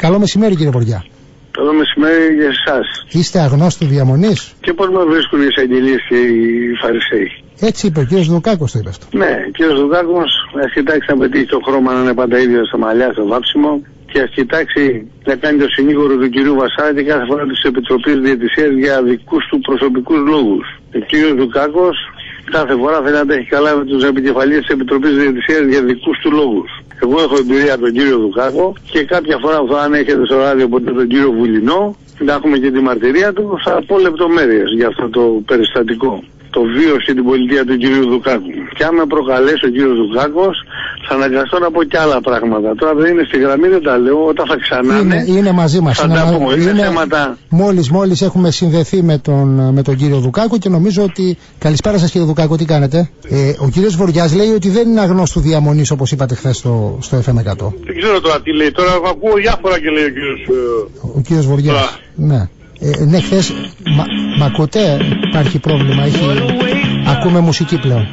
Καλό μεσημέρι, κύριε Βοριά. Καλό μεσημέρι για εσάς. Είστε αγνός του διαμονής? Και πώς με βρίσκουν οι εισαγγελίες και οι Φαρισαίοι? Έτσι είπε ο κύριος Δουκάκος, το είπε αυτό. Ναι, ο κύριος Δουκάκος ας κοιτάξει να πετύχει το χρώμα να είναι πάντα ίδιο στα μαλλιά, στο βάψιμο, και ας κοιτάξει να κάνει το συνήγορο του κυρίου Βασάρη κάθε φορά της Επιτροπής Διαιτησίας για δικούς του προσωπικούς λόγους. Ο κύριος Δουκάκος κάθε φορά θέλει να τα έχει καλά με τους επικεφαλείς της Επιτροπής Διαιτησίας για δικούς του λόγους. Εγώ έχω εμπειρία από τον κύριο Δουκάκο και κάποια φορά που αν έχετε στο ράδιο ποτέ τον κύριο Βουλινό, να έχουμε και τη μαρτυρία του, θα πω λεπτομέρειες για αυτό το περιστατικό. Το βίωσε την πολιτεία του κυρίου Δουκάκου. Και αν με προκαλέσει ο κύριος Δουκάκος, θα αναγκαστώ να πω κι άλλα πράγματα. Τώρα δεν είναι στη γραμμή, δεν τα λέω. Όταν θα ξανάνε. Είναι μαζί μας. Θα τα πω. Είναι θέματα. Μόλις έχουμε συνδεθεί με τον κύριο Δουκάκο και νομίζω ότι. Καλησπέρα σας, κύριε Δουκάκο, τι κάνετε? Ο κύριος Βοριάς λέει ότι δεν είναι αγνός του διαμονής, όπως είπατε χθες στο FM 100. Δεν ξέρω τώρα τι λέει. Τώρα ακούω διάφορα και λέει ο κύριος Βοριάς. Ναι. Ναι, χθες. Μ' ακούτε? Υπάρχει πρόβλημα. Ακούμε μουσική πλέον.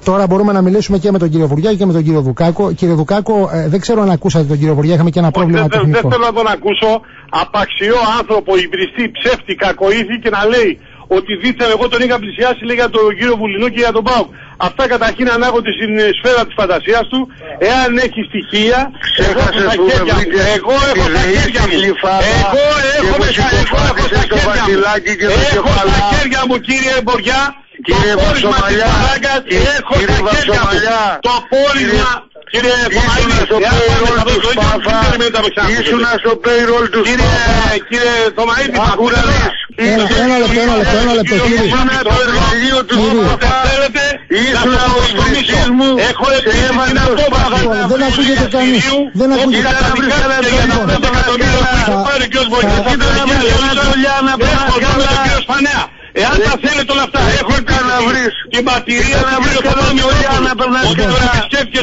Τώρα μπορούμε να μιλήσουμε και με τον κύριο Βουριά και με τον κύριο Δουκάκο. Κύριε Δουκάκο, δεν ξέρω αν ακούσατε τον κύριο Βουριά, είχαμε και ένα πρόβλημα τεχνικό. Δεν θέλω να τον ακούσω. Απαξιό άνθρωπο, υβριστή, ψεύτη, κακοήθη και να λέει ότι δίθεν εγώ τον είχα πλησιάσει, λέει, για τον κύριο Βουλινό και για τον ΠΑΟΚ. Αυτά καταρχήν ανάγονται στην σφαίρα της φαντασίας του. Εάν έχει στοιχεία, εγώ έχω στα χέρια μου. Εγώ έχω στα χέρια μου. Έχω στα χέρια μου, κύριε Βοριά. Κύριε Βαψομαλιά, κύριε Βαψομαλιά, το πόρισμα, κύριε Θωμαίδη, ήσουνα στο payroll του Σπάφα. Κύριε Θωμαίδη, ένα λεπτό, κύριε. Ήσουνα το εργαλείο του Σπάφα, ήσουνα ο υπηρεσής μου, σε έβαλε το Σπάφα. Δεν ακούγεται κανείς, δεν ακούγεται. Εάν τα θέλετε όλα αυτά, έχω την πατηρία να βρει ο Θωμαίδης ότι τον επισκέφθηκε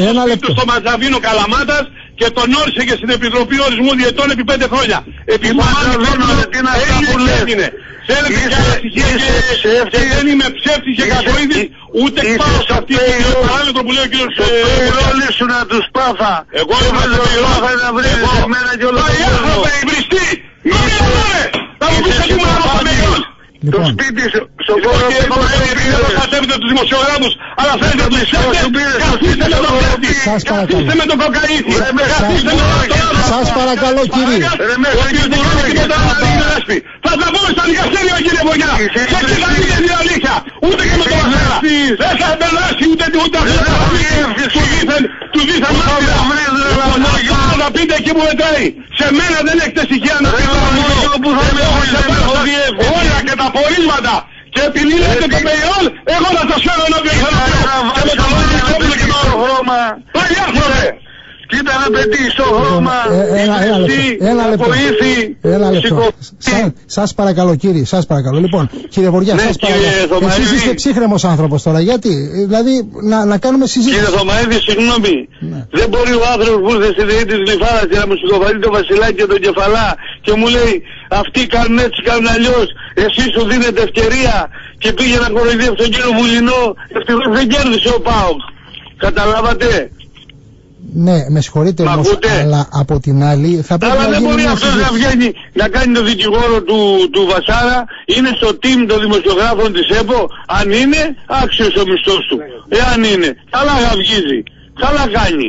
στο Μαζαβίνο Καλαμάτας και τον όρισε και στην Επιτροπή Ορισμού Διαιτών επί 5 χρόνια. Επί έγινε. Θέλετε και άλλα στοιχεία και δεν είμαι ψεύτης και κακοίδης, ούτε πάω σε αυτή την παράμετρο που λέει ο κύριος Πυρόλης σου να τους Σπάφα. Εγώ είμαι το Πυρόλης να βρεις εμένα και όλο το κόσμο. Θα υβριστεί. Θα μου πεις ότι ήμουν απαμερός. Το σπίτι στο χώρο που δεν πατεύετε τους δημοσιογράφους, αλλά θέλετε τους ψεύτες. Καθίστε με το ψεύτη, καθίστε με το κοκαΐθι, καθίστε με το άλλο. Σας παρακαλώ, κύριε. Θα τα πούμε στα δικαστήρια, κύριε Βοριά. Και εκεί θα πείτε την αλήθεια. Ούτε και με το Βασέρα. Δεν θα περάσει ούτε αυτό. Του δίθεν μάτια. Θα πείτε εκεί που μετράει. Σε μένα δεν έχετε στοιχεία να πείτε. Όλα και τα πορίσματα. Και επειδή λέτε το πεϊόν, εγώ θα σας φέρω ενώπιον και με το λόγιο και το χρώμα. Πάει άνθρωπε. Κοίτα να πετύχει στο χρώμα. Ένα λεπτό. Σας παρακαλώ, κύριε, σας παρακαλώ. Λοιπόν, κύριε Βοριά, σας παρακαλώ. Εσείς είστε ψύχρεμος άνθρωπος τώρα. Γιατί? Δηλαδή, να κάνουμε συζήτηση. Κύριε Θωμαίδη, συγγνώμη. Δεν μπορεί ο άνθρωπος που ήρθε στη ΔΕΗ της Γλυφάδας και να μου συγκοφαλεί το Βασιλάκι και τον Κεφαλά και μου λέει αυτοί κάνουν έτσι, κάνουν αλλιώς. Εσείς σου δίνετε ευκαιρία και πήγε να κοροϊδεύει τον κύριο Βουλινό. Ευτυχώς δεν κέρδισε ο ΠΑΟΚ. Καταλάβατε? Ναι, με συγχωρείτε όμως, αλλά από την άλλη θα πρέπει να γίνει. Αλλά δεν μπορεί αυτός να βγαίνει να κάνει το δικηγόρο του Βασάρα. Είναι στο team των δημοσιογράφων της ΕΠΟ. Αν είναι, άξιος ο μισθός του. Εάν είναι, καλά γαυγίζει. Καλά κάνει.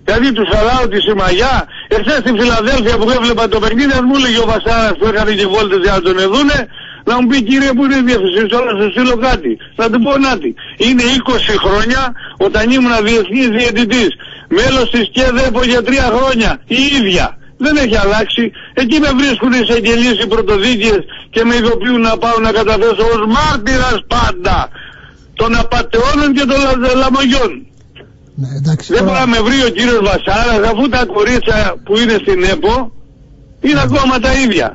Δηλαδή τους χαλάω τη συμμαγιά. Εχθές στη Φιλαδέλφια που έβλεπα το παιχνίδι, αν μου έλεγε ο Βασάρας που έκανε και βόλτες για να τον εδούνε, να μου πει κύριε που είναι διευθυντής, όλα σου στείλω κάτι. Να του πω νάτι. Είναι 20 χρόνια όταν ήμουν διεθνής διαιτητής. Μέλος της ΚΕΔΕΠΟ για 3 χρόνια. Η ίδια. Δεν έχει αλλάξει. Εκεί με βρίσκουν οι εισαγγελίες, οι πρωτοδίκες και με ειδοποιούν να πάω να καταθέσω ως μάρτυρας πάντα των απατεώνων και των λαμογιών. Ναι, εντάξει, δεν μπορεί να με βρει ο κύριος Βασάρας αφού τα κορίτσια που είναι στην ΕΠΟ είναι ακόμα τα ίδια.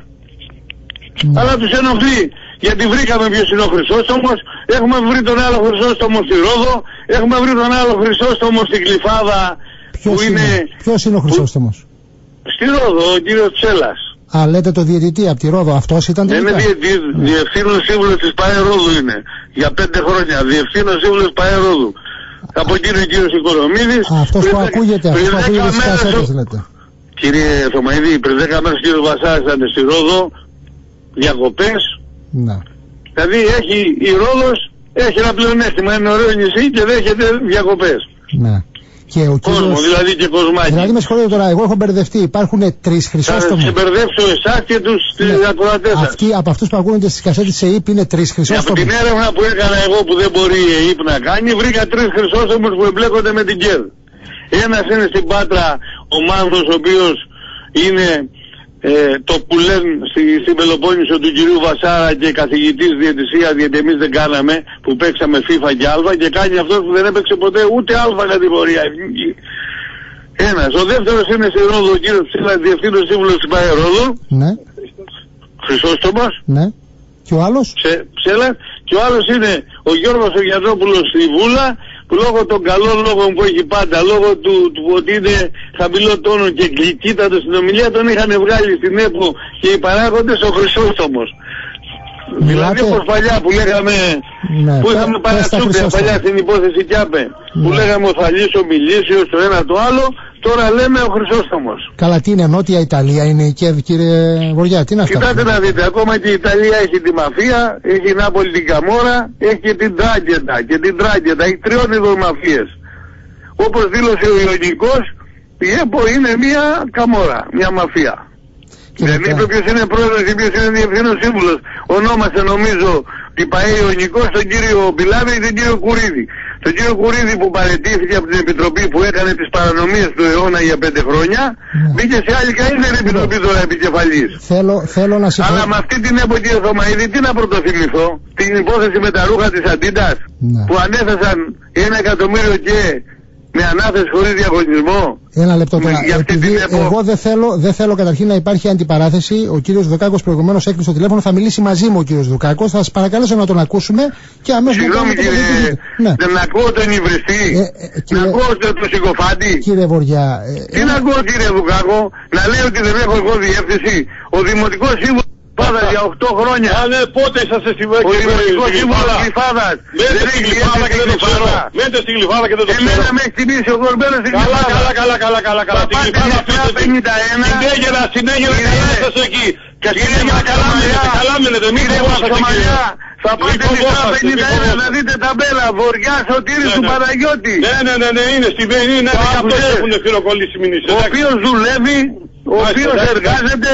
Αλλά τους ενοχλεί. Γιατί βρήκαμε ποιος είναι ο Χρυσόστομος, έχουμε βρει τον άλλο Χρυσόστομο στη Ρόδο, έχουμε βρει τον άλλο Χρυσόστομο στην Γλυφάδα. Ποιος είναι ο Χρυσόστομος? Στη Ρόδο, ο κύριος Τσέλας. Α, λέτε το διαιτητή από τη Ρόδο, αυτός ήταν τελικά? Είναι διευθύνων σύμβουλος της ΠΑΕ Ρόδου είναι. Για 5 χρόνια, διευθύνων σύμβουλος ΠΑΕ Ρόδου. Από εκεί είναι ο κύριος Οικονομίδης. Αυτός που ακούγεται, στις κασέτες λέτε. Κύριε Θωμαίδη, πριν 10 μέρες ο κύριος Βασάρας ήταν στη Ρόδο, διακοπές. Ναι. Δηλαδή η Ρόδος έχει ένα πλεονέκτημα, είναι ωραίο νησί και δέχεται διακοπές. Ναι. Και ο Κόσμο, κύριος... δηλαδή και κοσμάκι. Δηλαδή με συγχωρείτε τώρα, εγώ έχω μπερδευτεί. Υπάρχουν 3 Χρυσόστομοι. Θα σε μπερδέψω εσάς και τους ακροατές σας. Αυτοί από αυτούς που ακούγονται στις κασέτες της ΕΕΠ είναι 3 Χρυσόστομοι. Από την έρευνα που έκανα εγώ που δεν μπορεί η ΕΕΠ να κάνει, βρήκα 3 Χρυσόστομους που εμπλέκονται με την ΚΕΔ. Ένας είναι στην Πάτρα ο Μάνθος, ο οποίος είναι το που λένε στην Πελοπόννησο του κυρίου Βασάρα και καθηγητής διαιτησίας, γιατί εμείς δεν κάναμε, που παίξαμε FIFA και Α, και κάνει αυτός που δεν έπαιξε ποτέ ούτε Α κατηγορία εθνική. Ένας. Ο δεύτερος είναι στη Ρόδο, ο κύριος Ψήλας, διευθύνος σύμβουλος της ΠΑΕ Ρόδο. Ναι. Χρυσόστομος. Ναι. Και ο άλλος? Ψέλας. Και ο άλλος είναι ο Γιώργος ο Γιαννόπουλος στη Βούλα, που λόγω των καλών λόγων που έχει πάντα, λόγω του ότι είναι χαμηλό τόνο και γλυκύτατο στην ομιλία, τον είχαν βγάλει στην ΕΠΟ και οι παράγοντες ο Χρυσόστομος. Δηλαδή όπως παλιά που λέγαμε, ναι, που είχαμε παρατσούκια παλιά στην υπόθεση Κιάπε, που λέγαμε ο Θαλής, ο Μιλήσιος, το ένα το άλλο, τώρα λέμε ο Χρυσόστομος. Καλά, τι είναι, Νότια Ιταλία είναι η ΚΕΔ, κύριε Βοριά, τι είναι αυτά? Κοιτάτε να δείτε, ακόμα και η Ιταλία έχει τη μαφία, έχει η Νάπολη την Καμόρα, έχει και την Τράγκετα και την Τράγκετα, έχει 3 είδων μαφίες. Όπως δήλωσε ο Ιωνικός, η ΕΠΟ είναι μια Καμόρα, μια μαφία. Δεν είπε ποιος είναι πρόεδρος και ποιος είναι διευθύνος σύμβουλος. Ονόμασε νομίζω την ΠΑΕ Ιωνικός τον κύριο Μπιλάβη και τον κύριο Κουρίδη. Τον κύριο Κουρίδη που παραιτήθηκε από την επιτροπή που έκανε τις παρανομίες του αιώνα για 5 χρόνια, μπήκε σε άλλη καλύτερη επιτροπή τώρα επικεφαλής. Θέλω να συμφωνήσω. Αλλά με αυτή την ΕΠΟ, κύριε Θωμαίδη, τι να πρωτοθυμηθώ? Την υπόθεση με τα ρούχα της Αντίτας, που ανέθεσαν 1 εκατομμύριο και με ανάθεση χωρίς διαγωνισμό. Ένα λεπτό τώρα. Επειδή εγώ δεν θέλω καταρχήν να υπάρχει αντιπαράθεση. Ο κύριος Δουκάκος προηγουμένως έκλεισε το τηλέφωνο. Θα μιλήσει μαζί μου ο κύριος Δουκάκος. Θα σας παρακαλέσω να τον ακούσουμε και αμέσως να κάνουμε το κύριε, ναι. Δεν ακούω τον υβριστή. Να ακούω τον συκοφάντη. Κύριε Βοριά. Τι να ακούω, κύριε Δουκάκο? Να λέει ότι δεν έχω εγώ διεύθυνση? Ο Δημοτικός Σύμβουλος για 8 χρόνια. Ναι, πότε είσαστε στη Γλυφάδα? Ο Δημοτικός Σύμβουλος Γλυφάδας. Μένετε στη Γλυφάδα και δεν το ξέρω. Μένετε στη Γλυφάδα και δεν το ξέρω. Εμένα με έχει τιμήσει ο Κορμπέλος στην Γλυφάδα. Καλά. Τη Γλυφάδα συνέγερα καλά είσαστε εκεί. Και συνέγερα καλά μένετε. Μην χρειάζεται κύριε. Θα πάτε στη 51 να δείτε ταμπέλα. Βοριά Σωτήρης του Παναγιώτη. Ναι, είναι στη ΒΕΗ. Είναι αυτός έχουν χειροκολλήσει μηνύσεις. Ο οποίος δουλεύει, ο οποίος εργάζεται.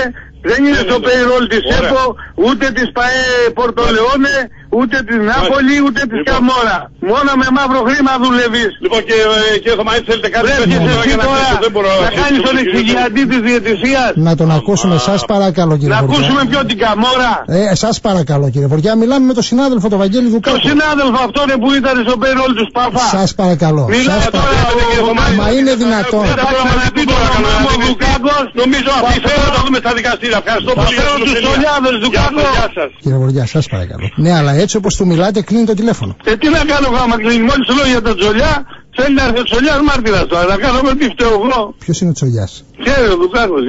Δεν είναι στο payroll της ΕΠΟ, ούτε της ΠΑΕ Πορτολεόνε, ούτε της Νάπολη, ούτε της Καμόρα. Μόνο με μαύρο χρήμα δουλεύεις. Λοιπόν, και Θωμαίδη, θέλετε κάτι δεν μπορώ να κάνεις τον εξηγιαντή της διαιτησίας. Να τον ακούσουμε, σας παρακαλώ κύριε Βοριά. Να ακούσουμε πιο την Καμόρα. Σας παρακαλώ κύριε Βοριά, μιλάμε με τον συνάδελφο τον Βαγγέλη Δουκάκο. Το συνάδελφο αυτό είναι που ήταν στο payroll του Σπαφά. Σας παρακαλώ. Μα είναι δυνατόν? Νομίζω αφήστε να το δούμε στα δικαστήρια. Ευχαριστώ πολύ. Κύριε Βοριά, σας παρακαλώ. Ναι, αλλά έτσι όπως του μιλάτε κλείνει το τηλέφωνο. Τι να κάνω γάμα κλείνει? Μόλις σου λέω για τον Τζολιά, θέλει να έρθει ο Τζολιάς μάρτυρας τώρα. Να κάνω με τι φταίω εγώ. Ποιος είναι ο Τζολιάς? Ξέρετε ο Δουκάκος.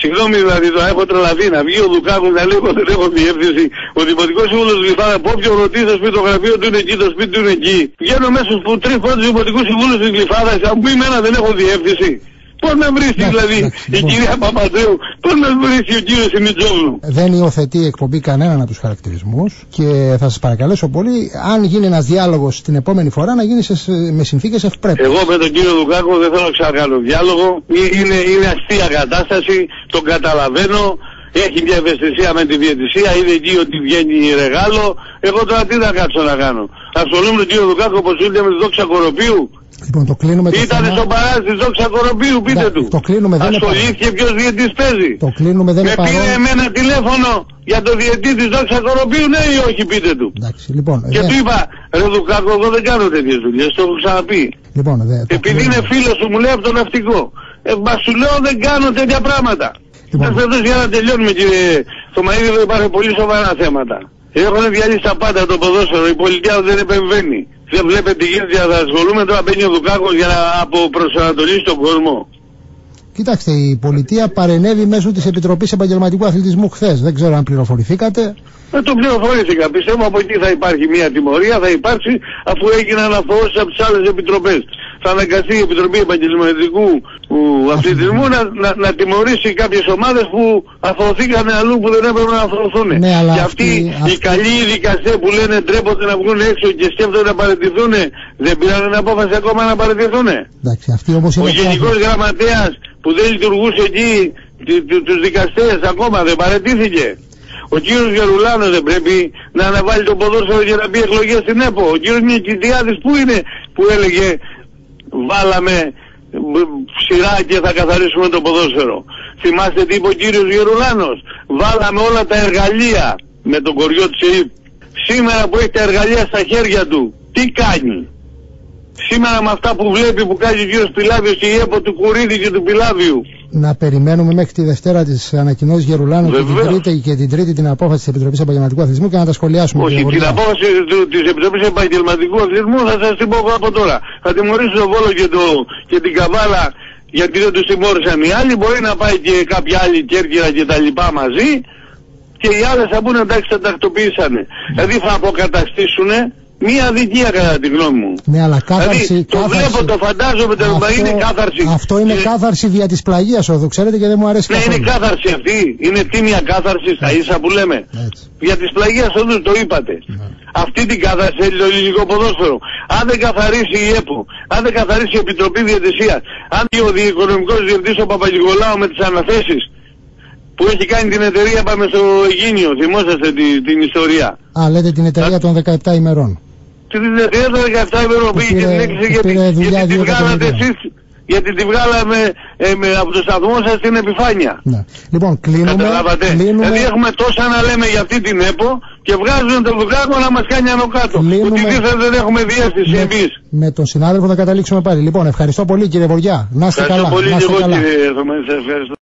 Συγγνώμη δηλαδή, το έχω τρελαθεί να βγει ο Δουκάκος να λέει ότι δεν έχω διεύθυνση. Ο Δημοτικός Σύμβουλος Γλυφάδα, από όποιον ρωτήσει θα πει το γραφείο του είναι εκεί, το σπίτι του είναι εκεί. Βγαίνω μέσα στους 3 πρώτους Δημοτικούς Συμβούλους της Γλυφάδας, θα μου πει εμένα δεν έχω διεύθυνση. Πώς με βρίσκει δηλαδή η κυρία Παπαδρέου, πώς με βρίσκει ο κύριος Σιμιτζόγλου? Δεν υιοθετεί η εκπομπή κανέναν από τους χαρακτηρισμούς και θα σας παρακαλέσω πολύ, αν γίνει ένας διάλογος την επόμενη φορά, να γίνει με συνθήκες ευπρέπειας. Εγώ με τον κύριο Δουκάκο δεν θέλω να ξανακάνω διάλογο. Είναι αστεία κατάσταση, τον καταλαβαίνω. Έχει μια ευαισθησία με τη διαιτησία, είδε εκεί ότι βγαίνει ρεγάλο. Εγώ τώρα τι θα κάτσω να κάνω? Ασχολούμαι με τον κύριο Δουκάκο όπως ήλθε με τη Δόξα Κοροπίου. Λοιπόν, το κλείνουμε. Ήτανε στο παράδεισο της Δόξα Κοροπίου, πείτε του. Το κλείνουμε, δεν ασχολήθηκε ποιος διαιτής παίζει. Το κλείνουμε, δεν είναι παρόν. Με πήρε εμένα τηλέφωνο για το διαιτή της Δόξα Κοροπίου, ναι ή όχι, πείτε του. Εντάξει, λοιπόν, και του είπα, ρε Δουκάκο, εγώ δεν κάνω τέτοιες δουλειές, το έχω ξαναπεί. Λοιπόν, επειδή είναι φίλος του, μου λέει από το ναυτικό. Μα σου λέω δεν κάνω τέτοια πράγματα. Λοιπόν. Για να τελειώνουμε, κύριε Θωμαίδη, εδώ υπάρχουν πολύ σοβαρά θέματα. Έχουν διαλύσει τα πάντα το ποδόσφαιρο, η πολιτεία δεν επεμβαίνει. Δεν βλέπετε τι γίνεται, θα ασχολούμαι τώρα, μπαίνει ο Δουκάκος για να αποπροσανατολίσει τον κόσμο. Κοιτάξτε, η πολιτεία παρενέβη μέσω της Επιτροπής Επαγγελματικού Αθλητισμού χθες. Δεν ξέρω αν πληροφορηθήκατε. Το πληροφορήθηκα. Πιστεύω από εκεί θα υπάρχει μια τιμωρία, θα υπάρξει, αφού έγιναν αναφορές από τις άλλες επιτροπές. θα αναγκαστεί η Επιτροπή Επαγγελματικού Αθλητισμού να τιμωρήσει κάποιες ομάδες που αθωωθήκαν αλλού που δεν έπρεπε να αθωωθούν. Ναι, και αυτοί οι καλοί δικαστές που λένε ντρέπονται να βγουν έξω και σκέφτονται να παραιτηθούν, δεν πήραν την απόφαση ακόμα να παραιτηθούν. Ο Γενικός Γραμματέας που δεν λειτουργούσε εκεί τους δικαστές ακόμα δεν παραιτήθηκε. Ο κύριος Γερουλάνος δεν πρέπει να αναβάλει το ποδόσφαιρο για να πει εκλογές στην ΕΠΟ. Ο κύριος Νικητιάδης που είναι που έλεγε βάλαμε σειρά και θα καθαρίσουμε το ποδόσφαιρο. Θυμάστε τι είπε ο κύριος Γερουλάνος? Βάλαμε όλα τα εργαλεία με τον κοριό της ΕΥΠ. Σήμερα που έχει τα εργαλεία στα χέρια του, τι κάνει? Σήμερα με αυτά που βλέπει που κάνει ο κύριος Πιλάβιος και η ΕΠΟ του Κουρίδη και του Πιλάβιου. Να περιμένουμε μέχρι τη Δευτέρα τις ανακοινώσεις Γερουλάνου και την Τρίτη την απόφαση της Επιτροπής Επαγγελματικού Αθλητισμού και να τα σχολιάσουμε. Όχι, την απόφαση της Επιτροπής Επαγγελματικού Αθλητισμού θα σας την πω από τώρα. Θα τιμωρήσω τον Βόλο και την Καβάλα γιατί δεν τους τιμώρησαν οι άλλοι. Μπορεί να πάει και κάποια άλλη Κέρκυρα και τα λοιπά μαζί και οι άλλες θα πούνε εντάξει τα τακτοποιήσανε. Δηλαδή θα αποκαταστήσουν μία αδικία κατά τη γνώμη μου. Ναι, αλλά κάθαρση. Δηλαδή, το βλέπω, το φαντάζομαι, είναι κάθαρση. Αυτό είναι κάθαρση δια της πλαγίας, εδώ ξέρετε και δεν μου αρέσει καθόλου. Ναι, είναι κάθαρση αυτή. Είναι τίμια κάθαρση στα ίσα που λέμε. Για της πλαγίας εδώ το είπατε. Αυτή την κάθαρση θέλει το ελληνικό ποδόσφαιρο. Αν δεν καθαρίσει η ΕΠΟ, αν δεν καθαρίσει η Επιτροπή Διαιτησίας, αν και ο Οικονομικός Διευθυντής ο Παπαγικολάου με τις αναθέσεις που έχει κάνει την εταιρεία, πάμε στο Αιγίνιο, θυμόσαστε την ιστορία. Α, λέτε την εταιρεία των 17 ημερών. Την εταιρεία των 17 ημερών πήγε και την έκλεισε γιατί τη βγάλατε εσείς, γιατί τη βγάλαμε από το σταθμό σας στην επιφάνεια. Ναι. Λοιπόν, κλείνουμε. Δηλαδή έχουμε τόσα να λέμε για αυτή την ΕΠΟ και βγάζουν το Λουκάκο να μας κάνει άνω κάτω. Ότι δεν έχουμε διέστηση εμείς. Με τον συνάδελφο θα καταλήξουμε πάλι. Λοιπόν, ευχαριστώ πολύ κύριε Βοριά. Να είστε καλά. Ευχαριστώ πολύ και εγώ κύριε Θωμανή, ευχαριστώ.